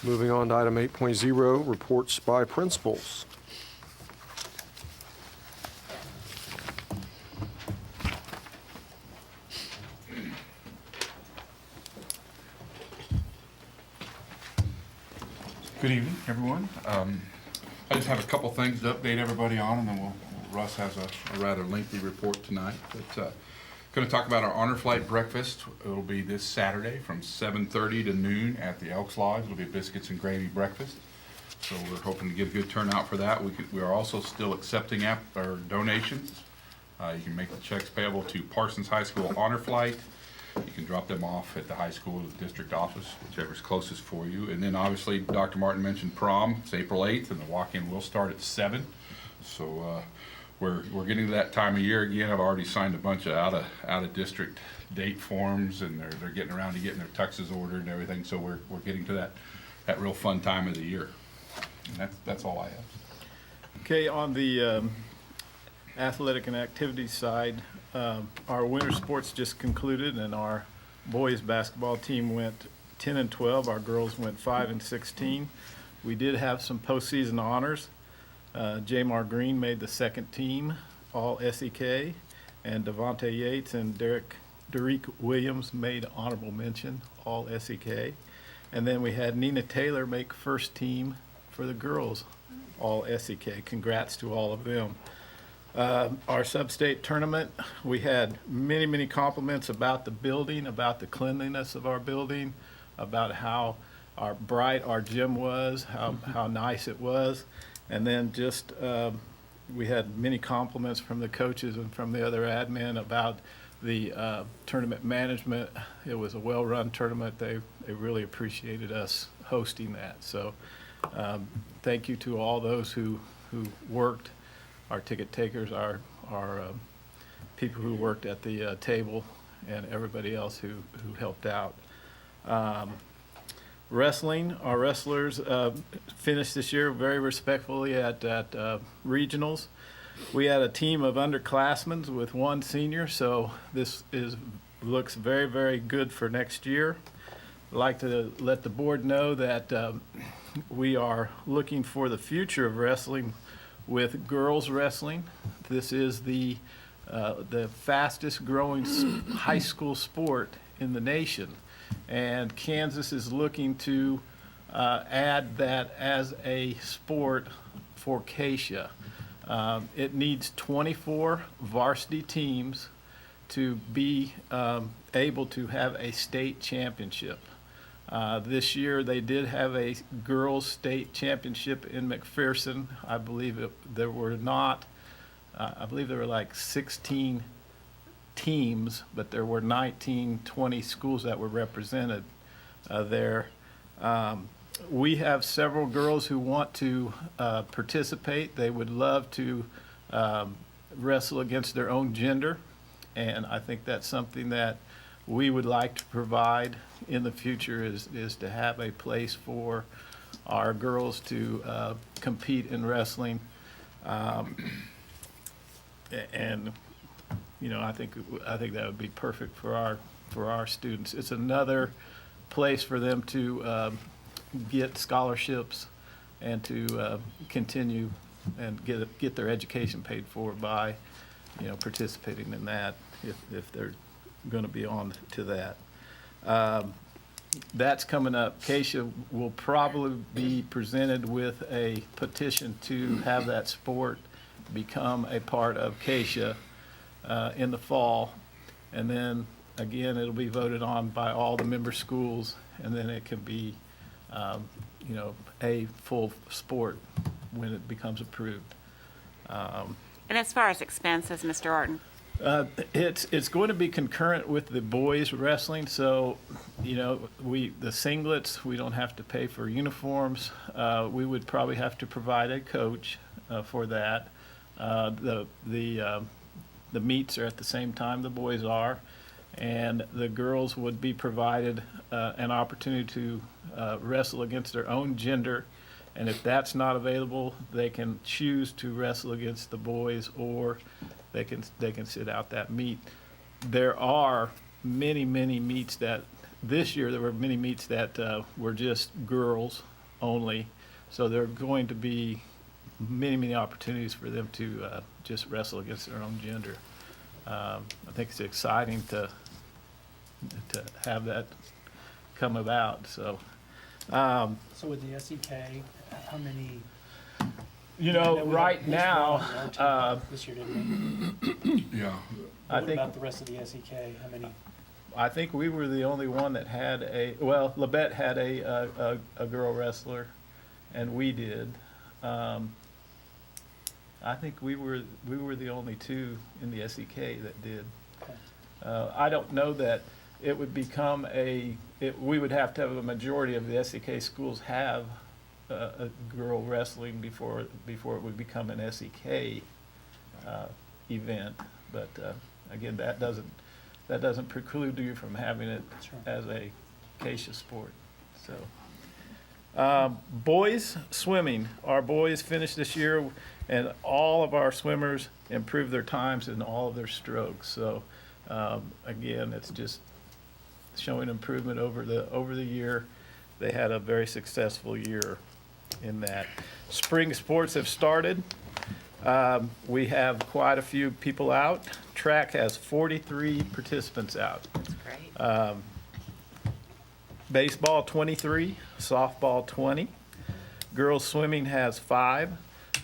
Moving on to item 8.0, reports by principals. Good evening, everyone. I just have a couple things to update everybody on, and then Russ has a rather lengthy report tonight. But going to talk about our Honor Flight breakfast. It'll be this Saturday from 7:30 to noon at the Elks Lodge. It'll be a biscuits and gravy breakfast. So we're hoping to get a good turnout for that. We are also still accepting our donations. You can make the checks payable to Parsons High School Honor Flight. You can drop them off at the high school or the district office, whichever's closest for you. And then obviously Dr. Martin mentioned prom. It's April 8th, and the walk-in will start at 7. So we're getting to that time of year again. I've already signed a bunch of out of district date forms, and they're getting around to getting their tuxes ordered and everything. So we're getting to that real fun time of the year. And that's all I have. Okay, on the athletic and activities side, our winter sports just concluded, and our boys basketball team went 10-12. Our girls went 5-16. We did have some postseason honors. Jamar Green made the second team, all SEK, and Devontae Yates and Derek Williams made honorable mention, all SEK. And then we had Nina Taylor make first team for the girls, all SEK. Congrats to all of them. Our sub-state tournament, we had many compliments about the building, about the cleanliness of our building, about how bright our gym was, how nice it was. And then just we had many compliments from the coaches and from the other admin about the tournament management. It was a well-run tournament. They really appreciated us hosting that. So thank you to all those who worked. Our ticket takers, our people who worked at the table, and everybody else who helped out. Wrestling, our wrestlers finished this year very respectfully at regionals. We had a team of underclassmen with one senior, so this looks very good for next year. I'd like to let the board know that we are looking for the future of wrestling with girls wrestling. This is the fastest growing high school sport in the nation, and Kansas is looking to add that as a sport for KSHA. It needs 24 varsity teams to be able to have a state championship. This year they did have a girls state championship in McPherson. I believe there were like 16 teams, but there were 20 schools that were represented there. We have several girls who want to participate. They would love to wrestle against their own gender, and I think that's something that we would like to provide in the future is to have a place for our girls to compete in wrestling. And you know, I think that would be perfect for our students. It's another place for them to get scholarships and to continue and get their education paid for by, you know, participating in that if they're going to be on to that. That's coming up. KSHA will probably be presented with a petition to have that sport become a part of KSHA in the fall, and then again it'll be voted on by all the member schools, and then it can be you know, a full sport when it becomes approved. And as far as expenses, Mr. Orton? It's going to be concurrent with the boys wrestling, so you know, the singlets, we don't have to pay for uniforms. We would probably have to provide a coach for that. The meets are at the same time the boys are, and the girls would be provided an opportunity to wrestle against their own gender, and if that's not available, they can choose to wrestle against the boys, or they can sit out that meet. There are many meets that this year there were many meets that were just girls, only. So there are going to be many opportunities for them to just wrestle against their own gender. I think it's exciting to have that come about. So, So with the SEK, how many? you I know, we had right at least now, one in our team this year, didn't we? Yeah, I What think about the rest of the SEK? How many? I think we were the only one that had Labette had a girl wrestler, and we did. I think we were the only two in the SEK that did. Okay. I don't know that it would become we would have to have a majority of the SEK schools have a girl wrestling before it would become an SEK event. But again, that doesn't preclude you from having it Sure. as a Acacia sport. So, boys swimming. Our boys finished this year, and all of our swimmers improved their times in all of their strokes. So, again, it's just showing improvement over the year. They had a very successful year in that. Spring sports have started. We have quite a few people out. Track has 43 participants out. That's great. Baseball 23, softball 20. Girls swimming has 5.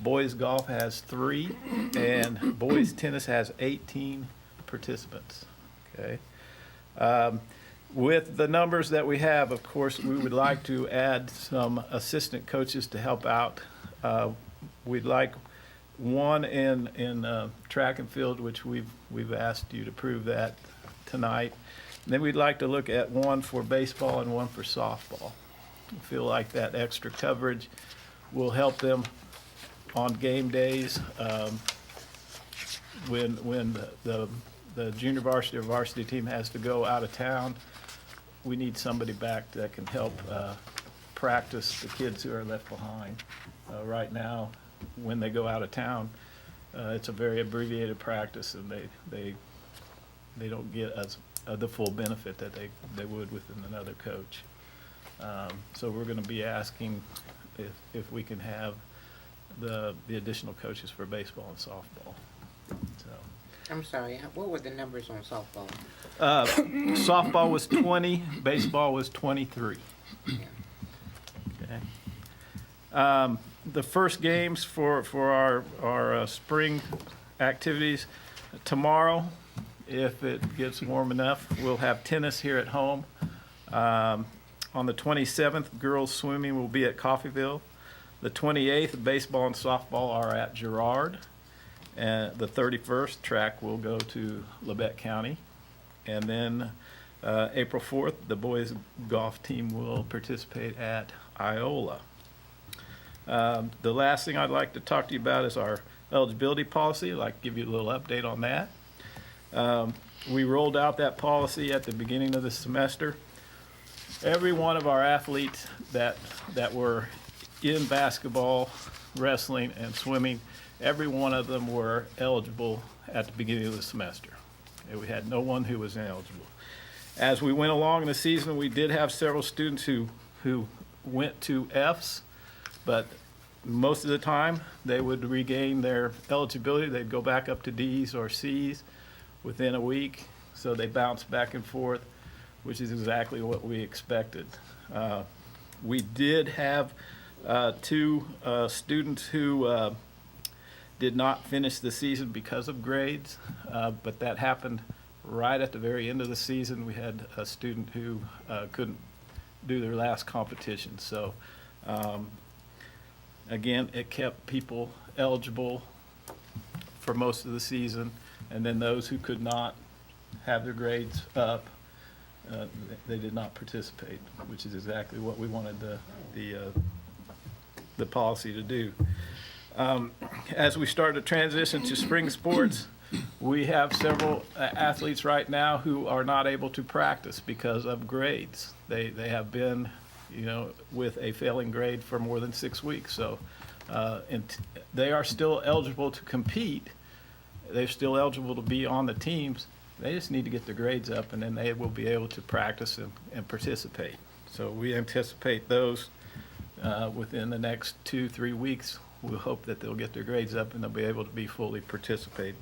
Boys golf has 3, and boys tennis has 18 participants. Okay. With the numbers that we have, of course, we would like to add some assistant coaches to help out. We'd like one in track and field, which we've asked you to prove that tonight. And then we'd like to look at one for baseball and one for softball. We feel like that extra coverage will help them on game days when the junior varsity or varsity team has to go out of town. We need somebody back that can help practice the kids who are left behind. Right now, when they go out of town, it's a very abbreviated practice, and they don't get the full benefit that they would with another coach. So we're going to be asking if we can have the additional coaches for baseball and softball. So. I'm sorry, what were the numbers on softball? Softball was 20, baseball was 23. Yeah. Okay. The first games for our spring activities tomorrow, if it gets warm enough, we'll have tennis here at home. On the 27th, girls swimming will be at Coffeyville. The 28th, baseball and softball are at Girard. And the 31st, track will go to Labette County. And then April 4th, the boys golf team will participate at Iola. The last thing I'd like to talk to you about is our eligibility policy. I'd like to give you a little update on that. We rolled out that policy at the beginning of the semester. Every one of our athletes that were in basketball, wrestling, and swimming, every one of them were eligible at the beginning of the semester. And we had no one who was ineligible. As we went along in the season, we did have several students who went to Fs, but most of the time they would regain their eligibility. They'd go back up to Ds or Cs within a week. So they bounced back and forth, which is exactly what we expected. We did have 2 students who did not finish the season because of grades, but that happened right at the very end of the season. We had a student who couldn't do their last competition. So again, it kept people eligible for most of the season, and then those who could not have their grades up, they did not participate, which is exactly what we wanted the policy to do. As we start to transition to spring sports, we have several athletes right now who are not able to practice because of grades. They have been, with a failing grade for more than 6 weeks. So they are still eligible to compete. They're still eligible to be on the teams. They just need to get their grades up, and then they will be able to practice and participate. So we anticipate those within the next 2-3 weeks, we'll hope that they'll get their grades up and they'll be able to be fully participating.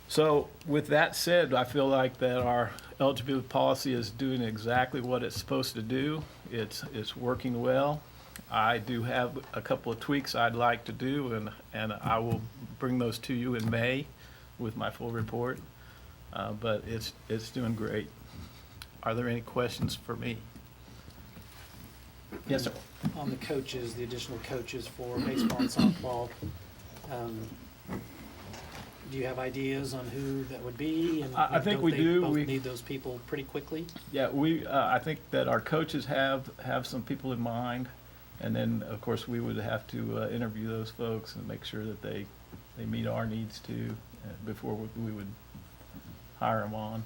So with that said, I feel like that our eligibility policy is doing exactly what it's supposed to do. It's working well. I do have a couple of tweaks I'd like to do, and I will bring those to you in May with my full report. But it's doing great. Are there any questions for me? Yes, sir. On the coaches, the additional coaches for baseball and softball, do you have ideas on who that would be? And I think don't we they do. both We- need those people pretty quickly? Yeah, I think that our coaches have some people in mind, and then, of course, we would have to interview those folks and make sure that they meet our needs too, before we would hire them on.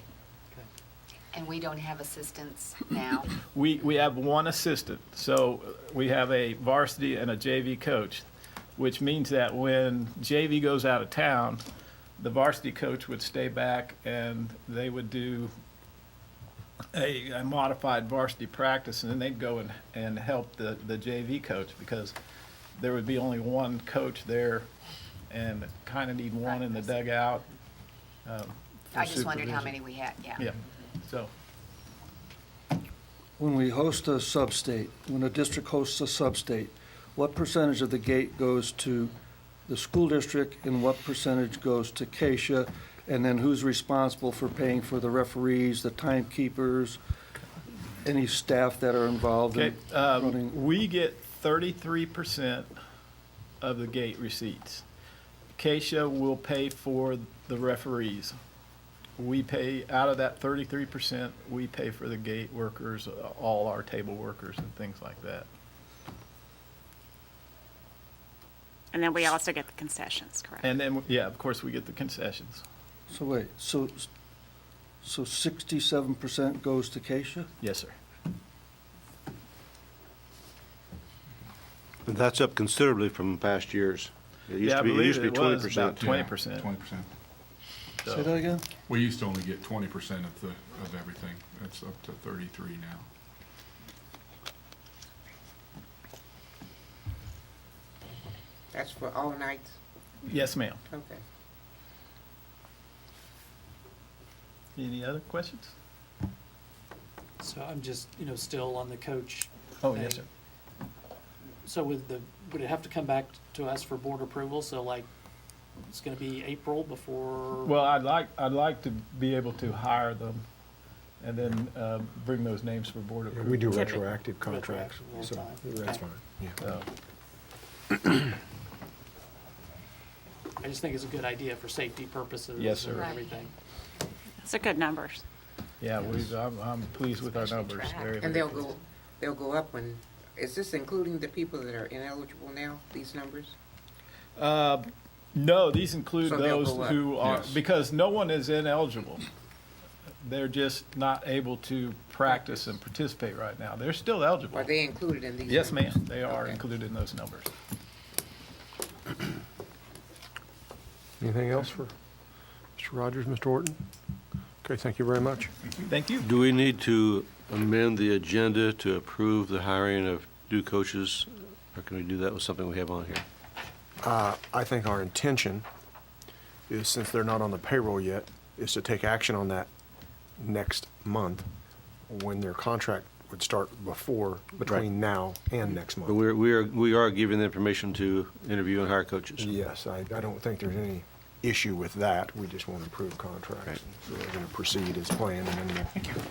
And we don't have assistants now? We have one assistant, so we have a varsity and a JV coach, which means that when JV goes out of town, the varsity coach would stay back and they would do a modified varsity practice, and then they'd go and help the JV coach, because there would be only one coach there and kind of need one in the dugout. For I just wondered how supervision. many we had, yeah. Yeah, so. When we host a sub-state, when a district hosts a sub-state, what percentage of the gate goes to the school district and what percentage goes to Keisha? And then who's responsible for paying for the referees, the timekeepers, any staff that are involved Okay, in running? we get 33% of the gate receipts. Keisha will pay for the referees. We pay, out of that 33%, we pay for the gate workers, all our table workers and things like that. And then we also get the concessions, correct? And then, yeah, of course, we get the concessions. So wait, so 67% goes to Keisha? Yes, sir. That's up considerably from past years. It used Yeah, I to be, it believe used to be it was 20%. about 20%. 20%. Say that again? We used to only get 20% of everything. That's up to 33 now. That's for all nights? Yes, ma'am. Okay. Any other questions? So I'm just, still on the coach. Oh, yes, sir. thing. So would it have to come back to us for board approval? So like, it's gonna be April before? Well, I'd like to be able to hire them and then bring those names for board approval. We do Typically. retroactive contracts, Retroactive all so the time. that's Okay. fine, yeah. So, I just think it's a good idea for safety purposes. Yes, sir. And Right. everything. Those are good numbers. yeah, I'm pleased with our Especially numbers. track. Very, And very they'll go up when, is this including the people that are ineligible now, these numbers? No, these include So they'll those go up. who are, Yes. because no one is ineligible. They're just not able to practice and participate right now. They're still eligible. Are they included in these? Yes, numbers? ma'am, they are Okay. included in those numbers. Anything else for Mr. Rogers, Mr. Orton? Okay, thank you very much. Thank you. Do we need to amend the agenda to approve the hiring of new coaches? Or can we do that with something we have on here? I think our intention is, since they're not on the payroll yet, is to take action on that next month when their contract would start between now and next But month. we are giving them permission to interview and hire coaches. Yes, I don't think there's any issue with that. We just want to approve contracts. Right. So we're going to proceed as planned, and then we'll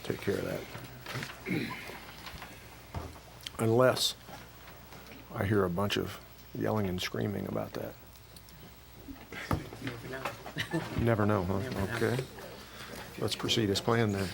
take care of that. Unless I hear a bunch of yelling and screaming about that. Never know. Never know, huh? Never know. Okay. Let's proceed as planned then.